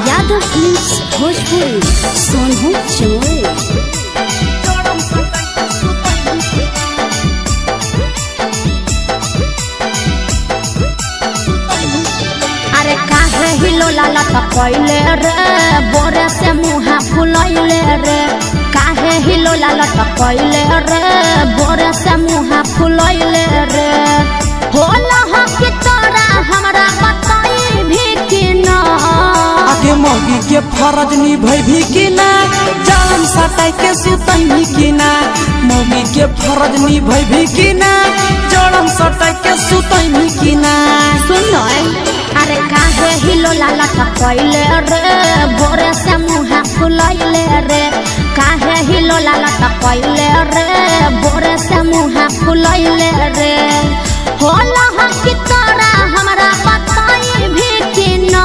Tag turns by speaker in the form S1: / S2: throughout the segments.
S1: Yadav films Bhojpuri Sonu Chamoli. हिलो लाला टपैले रे बोरे से मुहा फुलैले रे काहे हिलो लाला टपैले रे बोरे से मुहा फुलैले रे होला हो कि तोरा हमरा बताई भी कि ना
S2: आगे मौगी के फरज निभै भी कि ना जान सटाई के सुतई भी कि ना मौगी के फरज निभै भी कि ना जड़म सटाई के सुतई भी कि ना
S1: सुन अरे काहे हिलो लाला टपैले रे बोरे से मुहा फुलैले रे काहे हिलो लाला टपैले रे बोरे से मुहा फुलैले रे होला हो कि तोरा हमरा बताई भी कि ना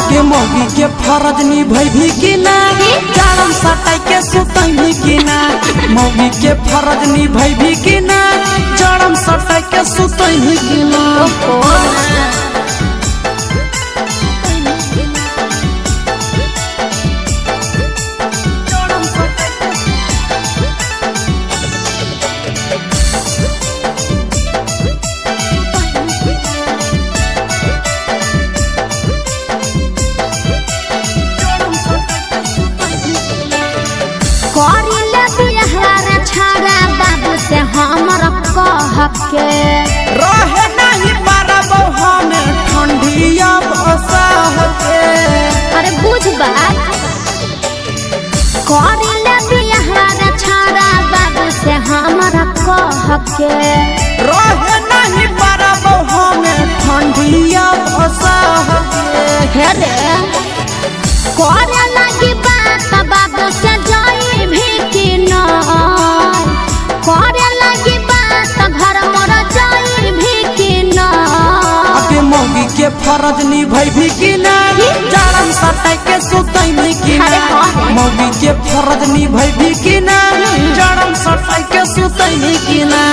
S2: आगे मौगी के फरज निभै भी कि ना जान सटाई के सुतई भी कि ना मौगी के फरज निभै भी कि ना जड़म सटाई के सुतई भी कि ना
S1: बाबू से हमर कह के
S2: रहे नहीं पारबो हमें ठंडिया बसाह के
S1: अरे बुझ बात करिले बिहार छाड़ा बाबू से हमर कह के
S2: रहे नहीं पारबो हमें ठंडिया बसाह के
S1: हे रे करे लगी बात बाबू से जाई भी कि ना करे लगी बात घर मोर जाई भी कि ना
S2: आगे मौगी के फरज निभै भी कि ना जारम सटाई के सुतई भी कि ना मौगी के फरज निभै भी कि ना जारम सटाई के सुतई भी कि ना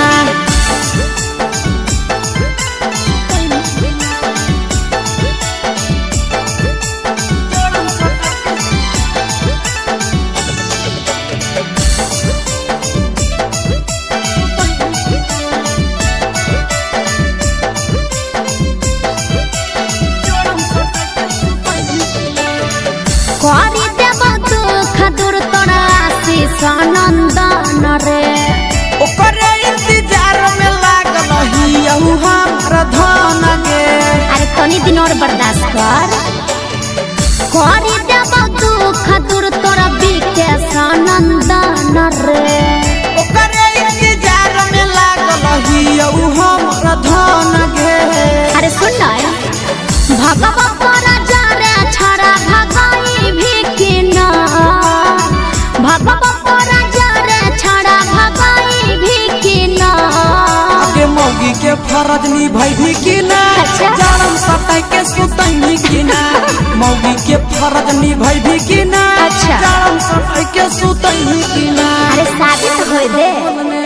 S1: करी देव दुख दूर तोरा आशीष नंदन रे
S2: ओकरे इंतजार में लागल हियहु हमर धन गे
S1: अरे तनी दिन और बर्दाश्त कर करी देव दुख दूर तोरा विकेश नंदन रे
S2: ओकरे इंतजार में लागल हियहु हमर धन गे
S1: अरे सुन भगवा तोरा जारे छड़ा भगाई भी कि ना भगवा तोरा जारे छड़ा भगाई भी कि ना
S2: आगे मौगी के फरज निभै भी कि ना जारम सटाई के सुतई भी कि ना मौगी के फरज निभै भी कि ना जारम सटाई के सुतई भी कि ना
S1: अरे शादी तो होई दे।